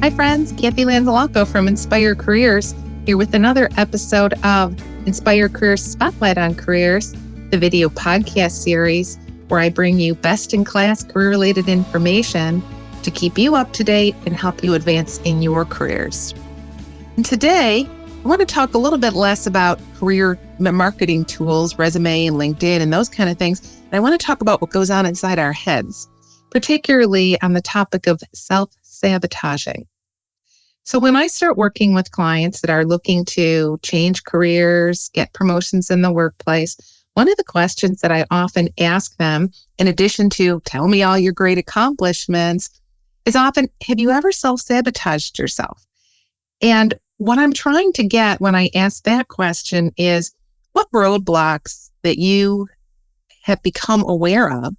Hi friends, Kathy Lanzalaco from Inspire Careers here with another episode of Inspire Careers Spotlight on Careers, the video podcast series where I bring you best-in-class career-related information to keep you up to date and help you advance in your careers. And today, I want to talk a little bit less about career marketing tools, resume and LinkedIn and those kind of things. And I want to talk about what goes on inside our heads, particularly on the topic of self-sabotaging. So when I start working with clients that are looking to change careers, get promotions in the workplace, one of the questions that I often ask them, in addition to tell me all your great accomplishments, is often, have you ever self-sabotaged yourself? And what I'm trying to get when I ask that question is, what roadblocks that you have become aware of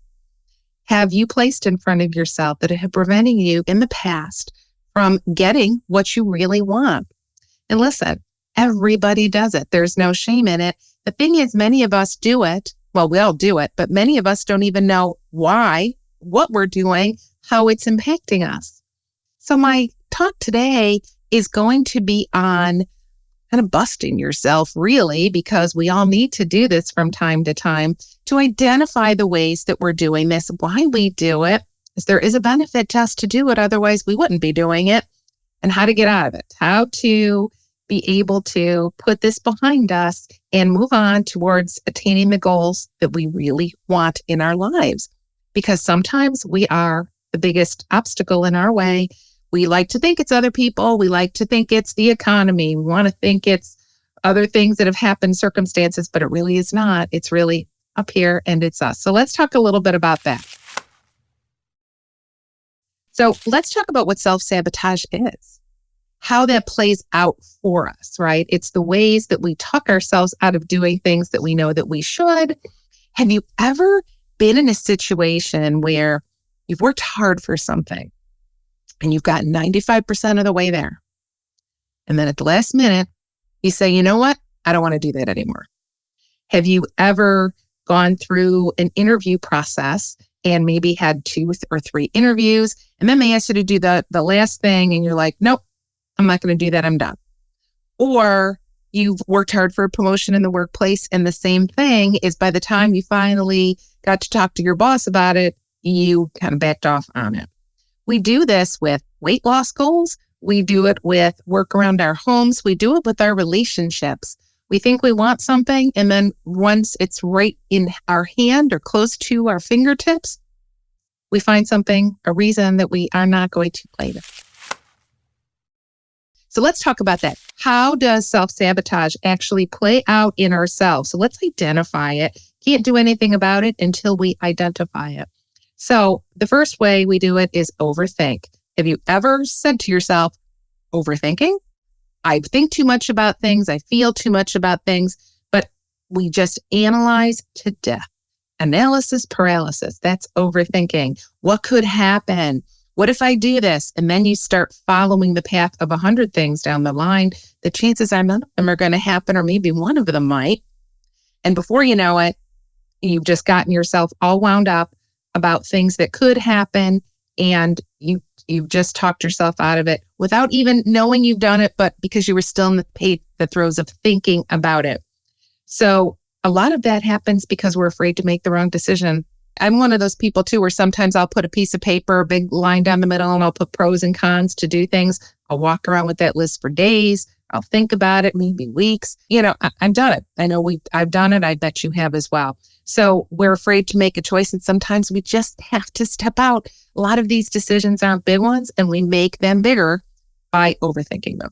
have you placed in front of yourself that have prevented you in the past from getting what you really want? And listen, everybody does it. There's no shame in it. The thing is, many of us do it. Well, we all do it, but many of us don't even know why, what we're doing, how it's impacting us. So my talk today is going to be on kind of busting yourself, really, because we all need to do this from time to time to identify the ways that we're doing this, why we do it, because there is a benefit to us to do it. Otherwise, we wouldn't be doing it, and how to get out of it, how to be able to put this behind us and move on towards attaining the goals that we really want in our lives. Because sometimes we are the biggest obstacle in our way. We like to think it's other people. We like to think it's the economy. We want to think it's other things that have happened, circumstances, but it really is not. It's really up here and it's us. So let's talk a little bit about that. So let's talk about what self-sabotage is, how that plays out for us, right? It's the ways that we talk ourselves out of doing things that we know that we should. Have you ever been in a situation where you've worked hard for something and you've got 95% of the way there, and then at the last minute, you say, you know what? I don't want to do that anymore. Have you ever gone through an interview process and maybe had 2 or 3 interviews, and then they asked you to do the last thing, and you're like, nope, I'm not going to do that. I'm done. Or you've worked hard for a promotion in the workplace, and the same thing is by the time you finally got to talk to your boss about it, you kind of backed off on it. We do this with weight loss goals. We do it with work around our homes. We do it with our relationships. We think we want something, and then once it's right in our hand or close to our fingertips, we find something, a reason that we are not going to play with. So let's talk about that. How does self-sabotage actually play out in ourselves? So let's identify it. Can't do anything about it until we identify it. So the first way we do it is overthink. Have you ever said to yourself, overthinking? I think too much about things. I feel too much about things, but we just analyze to death. Analysis paralysis. That's overthinking. What could happen? What if I do this? And then you start following the path of 100 things down the line. The chances are none of them are going to happen, or maybe one of them might. And before you know it, you've just gotten yourself all wound up about things that could happen, and you've just talked yourself out of it without even knowing you've done it, but because you were still in the throes of thinking about it. So a lot of that happens because we're afraid to make the wrong decision. I'm one of those people too, where sometimes I'll put a piece of paper, a big line down the middle, and I'll put pros and cons to do things. I'll walk around with that list for days. I'll think about it, maybe weeks. I've done it. I know I've done it. I bet you have as well. So we're afraid to make a choice, and sometimes we just have to step out. A lot of these decisions aren't big ones, and we make them bigger by overthinking them.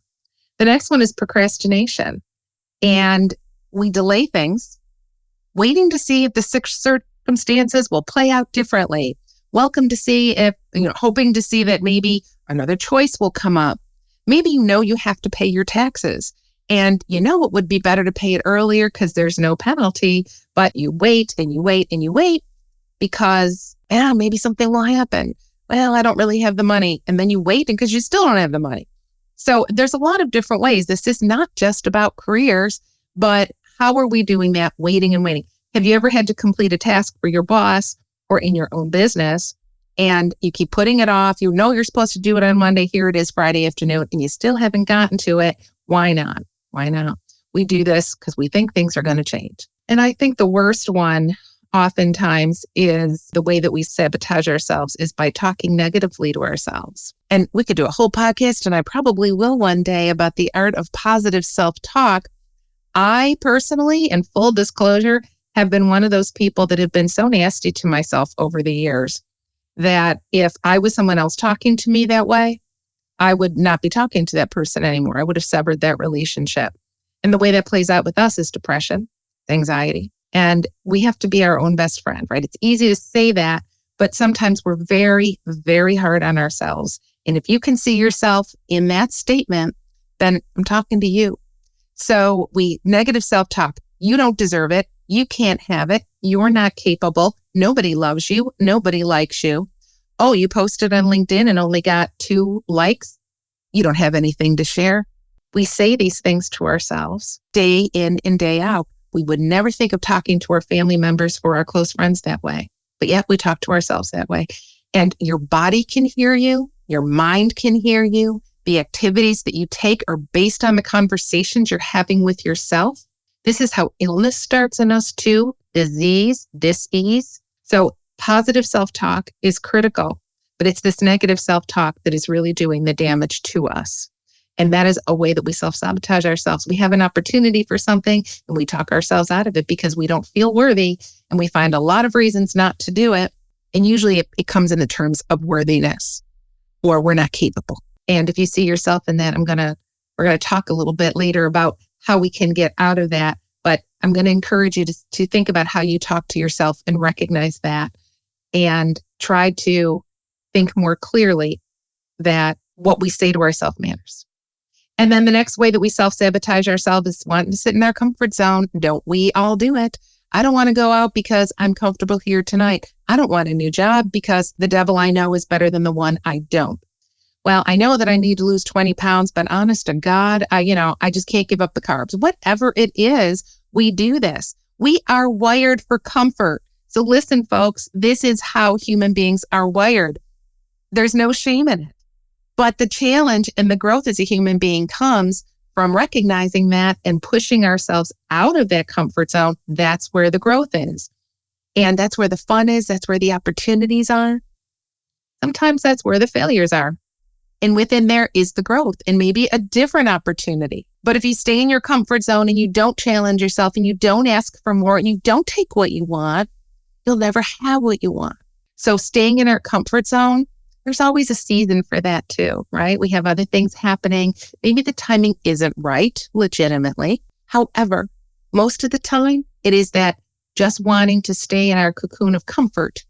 The next one is procrastination. And we delay things, waiting to see if the circumstances will play out differently. Hoping to see that maybe another choice will come up. Maybe you have to pay your taxes, and it would be better to pay it earlier because there's no penalty, but you wait and you wait and you wait because maybe something will happen. Well, I don't really have the money. And then you wait because you still don't have the money. So there's a lot of different ways. This is not just about careers, but how are we doing that? Waiting and waiting. Have you ever had to complete a task for your boss or in your own business and you keep putting it off. You know you're supposed to do it on Monday. Here it is Friday afternoon, and you still haven't gotten to it. Why not? Why not? We do this because we think things are going to change. And I think the worst one oftentimes is the way that we sabotage ourselves is by talking negatively to ourselves. And we could do a whole podcast, and I probably will one day, about the art of positive self-talk. I personally, in full disclosure, have been one of those people that have been so nasty to myself over the years that if I was someone else talking to me that way, I would not be talking to that person anymore. I would have severed that relationship. And the way that plays out with us is depression, anxiety. And we have to be our own best friend, right? It's easy to say that, but sometimes we're very, very hard on ourselves. And if you can see yourself in that statement, then I'm talking to you. So negative self-talk. You don't deserve it. You can't have it. You're not capable. Nobody loves you. Nobody likes you. Oh, you posted on LinkedIn and only got 2 likes. You don't have anything to share. We say these things to ourselves day in and day out. We would never think of talking to our family members or our close friends that way. But yet we talk to ourselves that way. And your body can hear you. Your mind can hear you. The activities that you take are based on the conversations you're having with yourself. This is how illness starts in us too. Disease, dis-ease. So positive self-talk is critical, but it's this negative self-talk that is really doing the damage to us. And that is a way that we self-sabotage ourselves. We have an opportunity for something and we talk ourselves out of it because we don't feel worthy, and we find a lot of reasons not to do it. And usually it comes in the terms of worthiness or we're not capable. And if you see yourself in that, we're going to talk a little bit later about how we can get out of that. But I'm going to encourage you to think about how you talk to yourself and recognize that and try to think more clearly that what we say to ourselves matters. And then the next way that we self-sabotage ourselves is wanting to sit in our comfort zone. Don't we all do it? I don't want to go out because I'm comfortable here tonight. I don't want a new job because the devil I know is better than the one I don't. Well, I know that I need to lose 20 pounds, but honest to God, I just can't give up the carbs. Whatever it is, we do this. We are wired for comfort. So listen, folks, this is how human beings are wired. There's no shame in it. But the challenge and the growth as a human being comes from recognizing that and pushing ourselves out of that comfort zone. That's where the growth is. And that's where the fun is. That's where the opportunities are. Sometimes that's where the failures are. And within there is the growth and maybe a different opportunity. But if you stay in your comfort zone and you don't challenge yourself and you don't ask for more and you don't take what you want, you'll never have what you want. So staying in our comfort zone, there's always a season for that too, right? We have other things happening. Maybe the timing isn't right, legitimately. However, most of the time, it is that just wanting to stay in our cocoon of comfort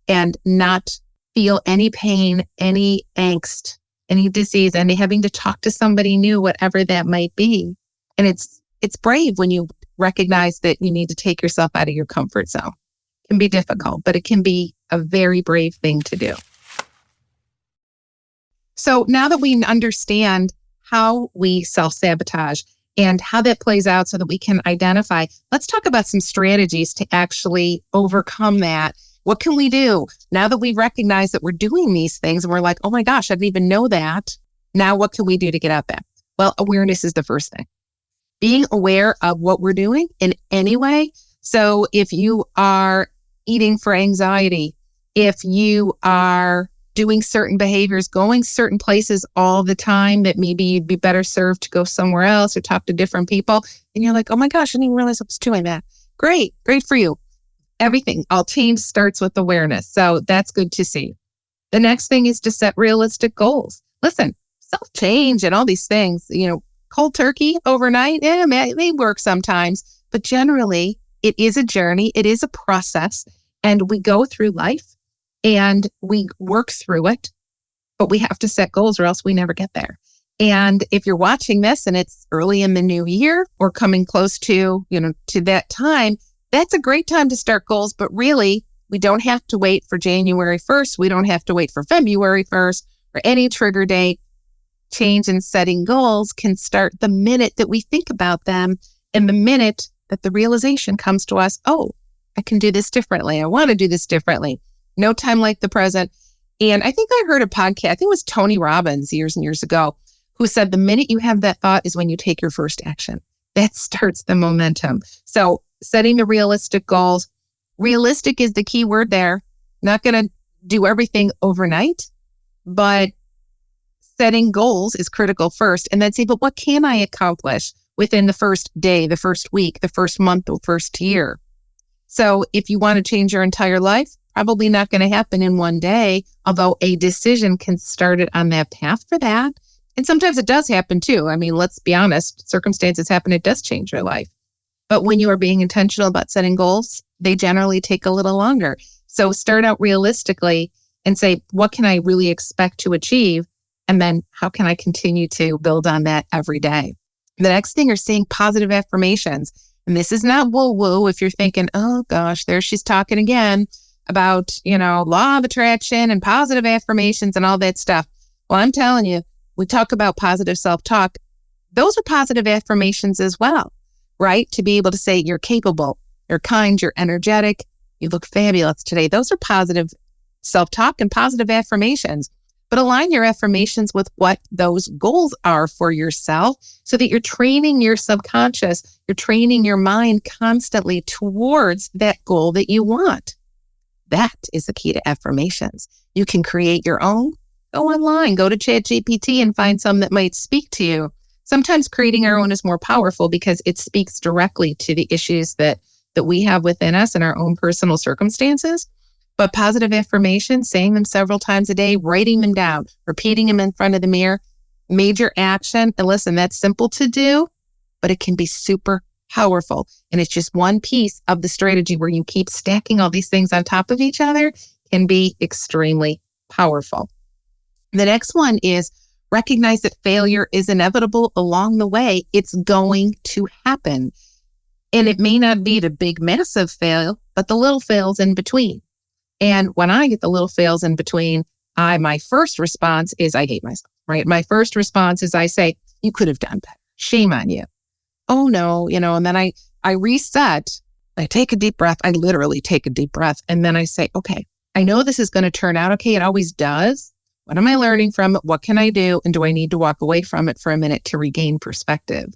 and not feel any pain, any angst, any disease, any having to talk to somebody new, whatever that might be. And it's brave when you recognize that you need to take yourself out of your comfort zone. It can be difficult, but it can be a very brave thing to do. So now that we understand how we self-sabotage and how that plays out so that we can identify, let's talk about some strategies to actually overcome that. What can we do now that we recognize that we're doing these things and we're like, oh my gosh, I didn't even know that. Now what can we do to get out there? Well, awareness is the first thing. Being aware of what we're doing in any way. So if you are eating for anxiety, if you are doing certain behaviors, going certain places all the time that maybe you'd be better served to go somewhere else or talk to different people. And you're like, oh my gosh, I didn't even realize I was doing that. Great for you. Everything, all change starts with awareness. So that's good to see. The next thing is to set realistic goals. Listen, self-change and all these things, cold turkey overnight, it may work sometimes, but generally it is a journey. It is a process, and we go through life. And we work through it, but we have to set goals or else we never get there. And if you're watching this and it's early in the new year or coming close to that time, that's a great time to start goals. But really, we don't have to wait for January 1st. We don't have to wait for February 1st or any trigger date. Change in setting goals can start the minute that we think about them and the minute that the realization comes to us, oh, I can do this differently. I want to do this differently. No time like the present. And I think I heard a podcast, I think it was Tony Robbins years and years ago, who said the minute you have that thought is when you take your first action. That starts the momentum. So setting the realistic goals. Realistic is the key word there. Not going to do everything overnight, but setting goals is critical first. And then say, but what can I accomplish within the first day, the first week, the first month, the first year? So if you want to change your entire life, probably not going to happen in one day, although a decision can start it on that path for that. And sometimes it does happen too. I mean, let's be honest, circumstances happen, it does change your life. But when you are being intentional about setting goals, they generally take a little longer. So start out realistically and say, what can I really expect to achieve? And then how can I continue to build on that every day? The next thing are saying positive affirmations. And this is not woo-woo if you're thinking, oh gosh, there she's talking again about, law of attraction and positive affirmations and all that stuff. Well, I'm telling you, we talk about positive self-talk. Those are positive affirmations as well, right? To be able to say you're capable, you're kind, you're energetic, you look fabulous today. Those are positive self-talk and positive affirmations. But align your affirmations with what those goals are for yourself so that you're training your subconscious, you're training your mind constantly towards that goal that you want. That is the key to affirmations. You can create your own. Go online, go to ChatGPT and find some that might speak to you. Sometimes creating our own is more powerful because it speaks directly to the issues that we have within us and our own personal circumstances. But positive affirmations, saying them several times a day, writing them down, repeating them in front of the mirror, major action. And listen, that's simple to do, but it can be super powerful. And it's just one piece of the strategy where you keep stacking all these things on top of each other can be extremely powerful. The next one is recognize that failure is inevitable along the way. It's going to happen. And it may not be the big, massive fail, but the little fails in between. And when I get the little fails in between, my first response is I hate myself, right? My first response is I say, you could have done better. Shame on you. Oh no, and then I reset. I take a deep breath. I literally take a deep breath. And then I say, okay, I know this is going to turn out okay. It always does. What am I learning from it? What can I do? And do I need to walk away from it for a minute to regain perspective?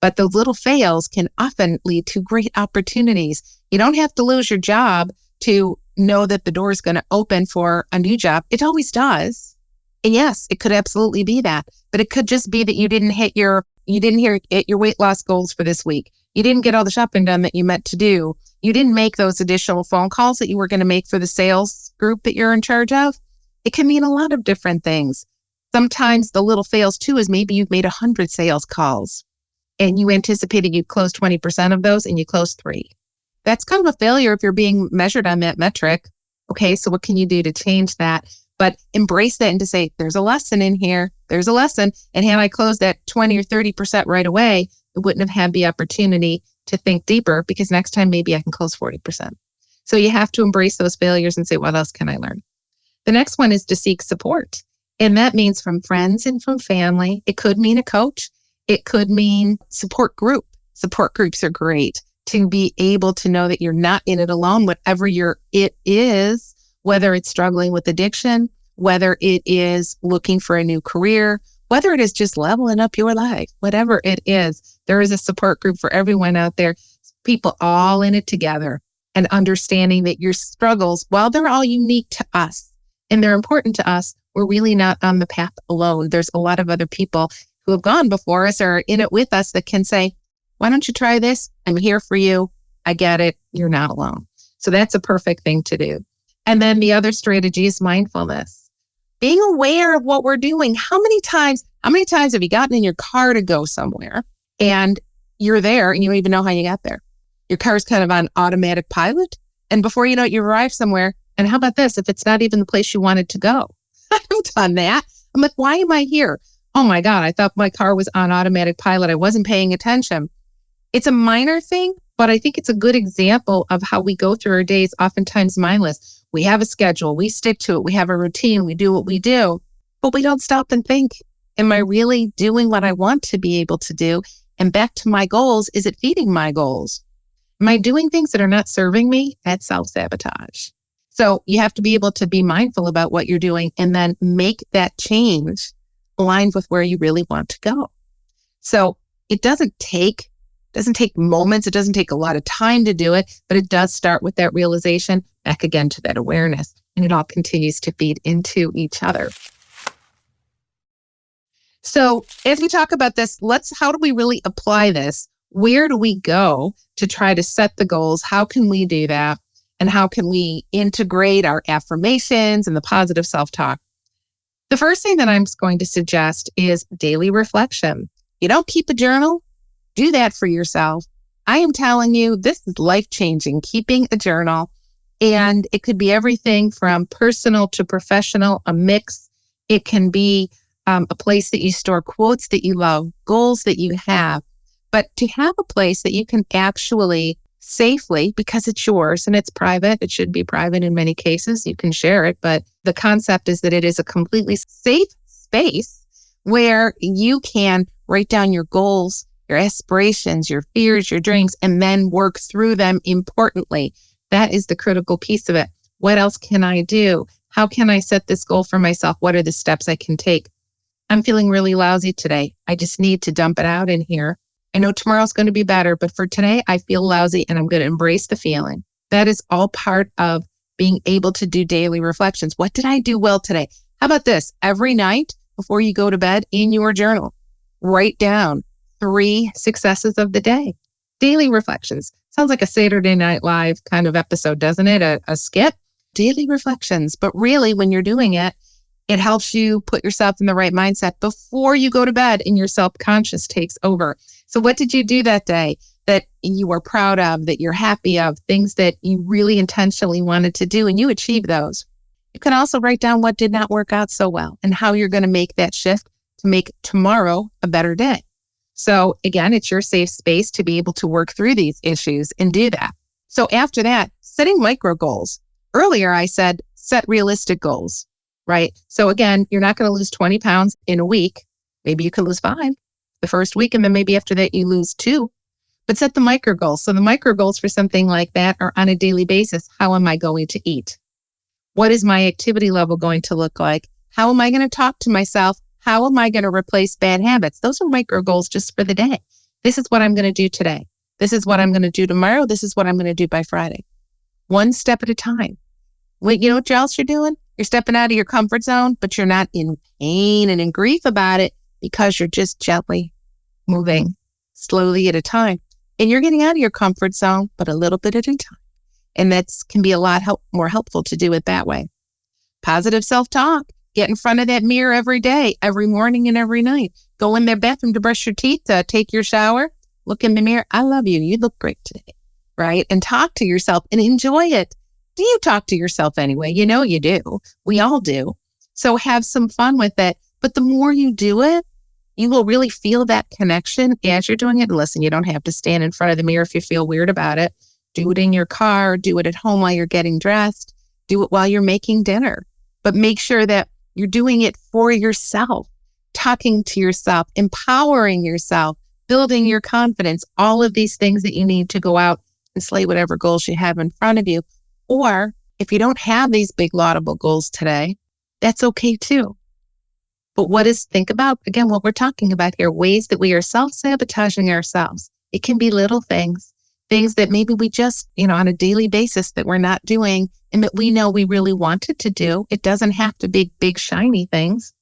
But those little fails can often lead to great opportunities. You don't have to lose your job to know that the door is going to open for a new job. It always does. And yes, it could absolutely be that, but it could just be that you didn't hit your weight loss goals for this week. You didn't get all the shopping done that you meant to do. You didn't make those additional phone calls that you were going to make for the sales group that you're in charge of. It can mean a lot of different things. Sometimes the little fails too is maybe you've made 100 sales calls and you anticipated you'd close 20% of those and you closed 3. That's kind of a failure if you're being measured on that metric. Okay, so what can you do to change that? But embrace that and to say, there's a lesson in here. There's a lesson. And had I closed that 20 or 30% right away, I wouldn't have had the opportunity to think deeper because next time maybe I can close 40%. So you have to embrace those failures and say, what else can I learn? The next one is to seek support. And that means from friends and from family. It could mean a coach. It could mean support group. Support groups are great to be able to know that you're not in it alone, whatever it is, whether it's struggling with addiction, whether it is looking for a new career, whether it is just leveling up your life, whatever it is, there is a support group for everyone out there, people all in it together and understanding that your struggles, while they're all unique to us and they're important to us, we're really not on the path alone. There's a lot of other people who have gone before us or are in it with us that can say, why don't you try this? I'm here for you. I get it. You're not alone. So that's a perfect thing to do. And then the other strategy is mindfulness. Being aware of what we're doing. How many times have you gotten in your car to go somewhere and you're there and you don't even know how you got there? Your car's kind of on automatic pilot. And before you know it, you arrive somewhere. And how about this? If it's not even the place you wanted to go? I've done that. I'm like, why am I here? Oh my God, I thought my car was on automatic pilot. I wasn't paying attention. It's a minor thing, but I think it's a good example of how we go through our days, oftentimes mindless. We have a schedule, we stick to it, we have a routine, we do what we do, but we don't stop and think, am I really doing what I want to be able to do? And back to my goals, is it feeding my goals? Am I doing things that are not serving me? That's self-sabotage. So you have to be able to be mindful about what you're doing and then make that change aligned with where you really want to go. So it doesn't take moments. It doesn't take a lot of time to do it, but it does start with that realization, back again to that awareness, and it all continues to feed into each other. So as we talk about this, how do we really apply this? Where do we go to try to set the goals? How can we do that? And how can we integrate our affirmations and the positive self-talk? The first thing that I'm going to suggest is daily reflection. You don't keep a journal? Do that for yourself. I am telling you, this is life-changing, keeping a journal. And it could be everything from personal to professional, a mix. It can be a place that you store quotes that you love, goals that you have. But to have a place that you can actually safely, because it's yours and it's private, it should be private in many cases, you can share it, but the concept is that it is a completely safe space where you can write down your goals, your aspirations, your fears, your dreams, and then work through them importantly. That is the critical piece of it. What else can I do? How can I set this goal for myself? What are the steps I can take? I'm feeling really lousy today. I just need to dump it out in here. I know tomorrow's going to be better, but for today, I feel lousy and I'm going to embrace the feeling. That is all part of being able to do daily reflections. What did I do well today? How about this? Every night before you go to bed in your journal, write down 3 successes of the day. Daily reflections. Sounds like a Saturday Night Live kind of episode, doesn't it? A skit. Daily reflections. But really, when you're doing it, it helps you put yourself in the right mindset before you go to bed and your self-conscious takes over. So what did you do that day that you were proud of, that you're happy of, things that you really intentionally wanted to do and you achieved those? You can also write down what did not work out so well and how you're going to make that shift to make tomorrow a better day. So again, it's your safe space to be able to work through these issues and do that. So after that, setting micro goals. Earlier, I said, set realistic goals. Right? So again, you're not going to lose 20 pounds in a week. Maybe you can lose 5 the first week, and then maybe after that you lose 2. But set the micro goals. So the micro goals for something like that are on a daily basis. How am I going to eat? What is my activity level going to look like? How am I going to talk to myself? How am I going to replace bad habits? Those are micro goals just for the day. This is what I'm going to do today. This is what I'm going to do tomorrow. This is what I'm going to do by Friday. One step at a time. You know what else you're doing? You're stepping out of your comfort zone, but you're not in pain and in grief about it because you're just gently moving slowly at a time. And you're getting out of your comfort zone, but a little bit at a time. And that can be a lot more helpful to do it that way. Positive self-talk. Get in front of that mirror every day, every morning and every night. Go in the bathroom to brush your teeth, take your shower, look in the mirror. I love you. You look great today, right? And talk to yourself and enjoy it. Do you talk to yourself anyway? You know you do. We all do. So have some fun with it. But the more you do it, you will really feel that connection as you're doing it. And listen, you don't have to stand in front of the mirror if you feel weird about it. Do it in your car. Do it at home while you're getting dressed. Do it while you're making dinner. But make sure that you're doing it for yourself, talking to yourself, empowering yourself, building your confidence, all of these things that you need to go out and slay whatever goals you have in front of you. Or if you don't have these big laudable goals today, that's okay too. But think about, again, what we're talking about here, ways that we are self-sabotaging ourselves. It can be little things that maybe we just, on a daily basis that we're not doing and that we know we really wanted to do. It doesn't have to be big, shiny things,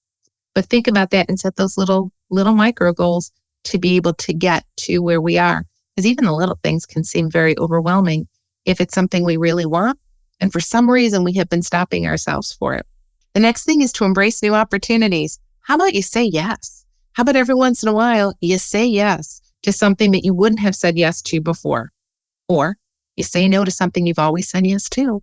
but think about that and set those little micro goals to be able to get to where we are. Because even the little things can seem very overwhelming if it's something we really want. And for some reason, we have been stopping ourselves for it. The next thing is to embrace new opportunities. How about you say yes? How about every once in a while, you say yes to something that you wouldn't have said yes to before? Or you say no to something you've always said yes to.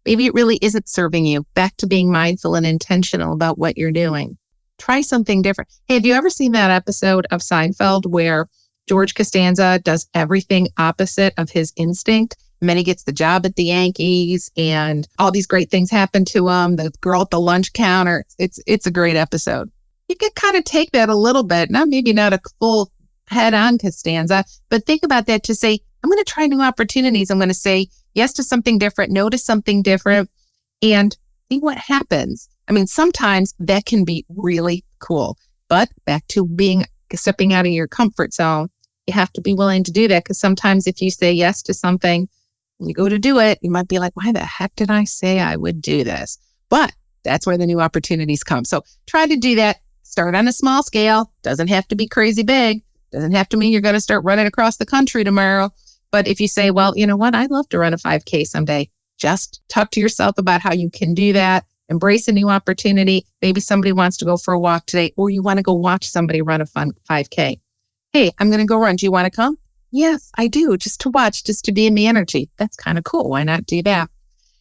Maybe it really isn't serving you. Back to being mindful and intentional about what you're doing. Try something different. Hey, have you ever seen that episode of Seinfeld where George Costanza does everything opposite of his instinct? And then he gets the job at the Yankees and all these great things happen to him. The girl at the lunch counter. It's a great episode. You can kind of take that a little bit, maybe not a full head-on Costanza, but think about that to say, I'm going to try new opportunities. I'm going to say yes to something different, no to something different. and see what happens. I mean, sometimes that can be really cool, but back to stepping out of your comfort zone, you have to be willing to do that, because sometimes if you say yes to something, and you go to do it, you might be like, why the heck did I say I would do this? But that's where the new opportunities come. So try to do that. Start on a small scale. Doesn't have to be crazy big. Doesn't have to mean you're going to start running across the country tomorrow. But if you say, well, you know what? I'd love to run a 5K someday. Just talk to yourself about how you can do that. Embrace a new opportunity. Maybe somebody wants to go for a walk today, or you want to go watch somebody run a fun 5K. Hey, I'm going to go run. Do you want to come? Yes, I do. Just to watch, just to be in the energy. That's kind of cool. Why not do that?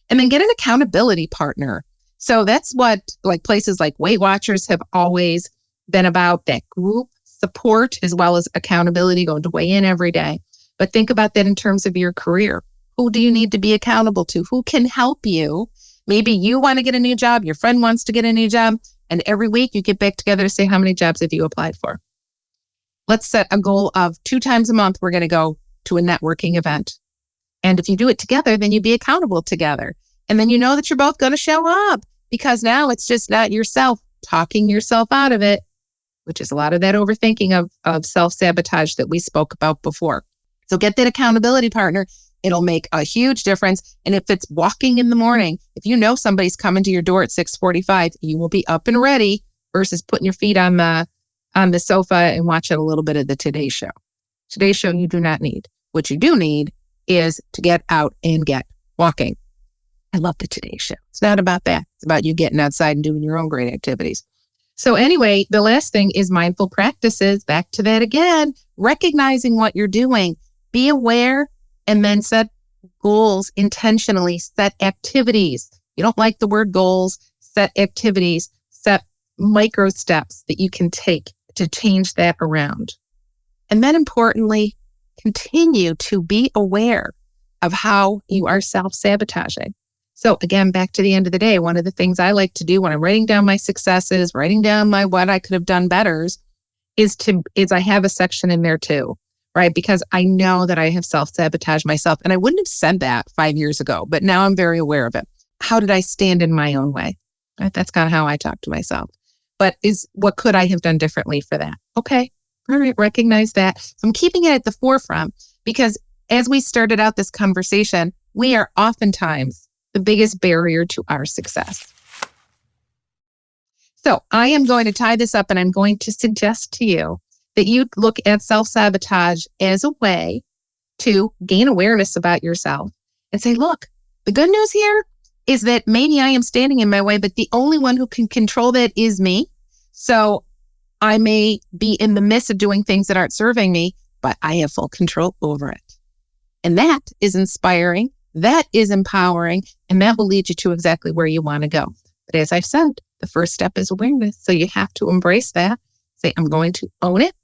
And then get an accountability partner. So that's what places like Weight Watchers have always been about, that group support as well as accountability, going to weigh in every day. But think about that in terms of your career. Who do you need to be accountable to? Who can help you? Maybe you want to get a new job. Your friend wants to get a new job. And every week you get back together to say, how many jobs have you applied for? Let's set a goal of 2 times a month, we're going to go to a networking event. And if you do it together, then you be accountable together. And then you know that you're both going to show up, because now it's just not yourself talking yourself out of it, which is a lot of that overthinking of self-sabotage that we spoke about before. So get that accountability partner. It'll make a huge difference. And if it's walking in the morning, if you know somebody's coming to your door at 6:45, you will be up and ready versus putting your feet on the sofa and watching a little bit of the Today Show. Today's Show you do not need. What you do need is to get out and get walking. I love the Today Show. It's not about that. It's about you getting outside and doing your own great activities. So anyway, the last thing is mindful practices. Back to that again, recognizing what you're doing. Be aware and then set goals intentionally, set activities. You don't like the word goals, set activities, set micro steps that you can take to change that around. And then importantly, continue to be aware of how you are self-sabotaging. So again, back to the end of the day, one of the things I like to do when I'm writing down my successes, writing down my what I could have done better is I have a section in there too, right? Because I know that I have self-sabotaged myself. And I wouldn't have said that 5 years ago, but now I'm very aware of it. How did I stand in my own way? Right? That's kind of how I talk to myself. But what could I have done differently for that? Okay, all right, recognize that. So I'm keeping it at the forefront because as we started out this conversation, we are oftentimes the biggest barrier to our success. So I am going to tie this up and I'm going to suggest to you that you look at self-sabotage as a way to gain awareness about yourself and say, look, the good news here is that maybe I am standing in my way, but the only one who can control that is me. So I may be in the midst of doing things that aren't serving me, but I have full control over it. And that is inspiring. That is empowering. And that will lead you to exactly where you want to go. But as I've said, the first step is awareness. So you have to embrace that. Say, I'm going to own it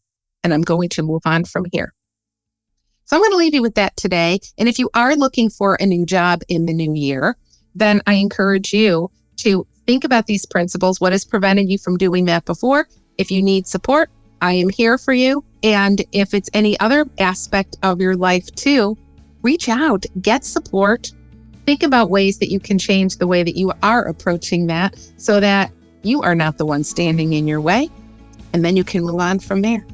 and I'm going to move on from here. So I'm going to leave you with that today. And if you are looking for a new job in the new year, then I encourage you to think about these principles. What has prevented you from doing that before? If you need support, I am here for you. And if it's any other aspect of your life too, reach out, get support. Think about ways that you can change the way that you are approaching that so that you are not the one standing in your way. And then you can move on from there.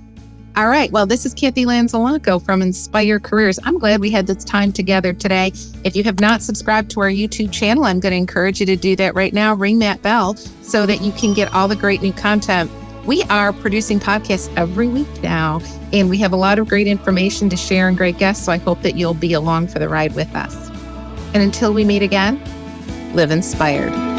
All right. Well, this is Kathy Lanzalanco from Inspire Careers. I'm glad we had this time together today. If you have not subscribed to our YouTube channel, I'm going to encourage you to do that right now. Ring that bell so that you can get all the great new content. We are producing podcasts every week now, and we have a lot of great information to share and great guests. So I hope that you'll be along for the ride with us. And until we meet again, live inspired.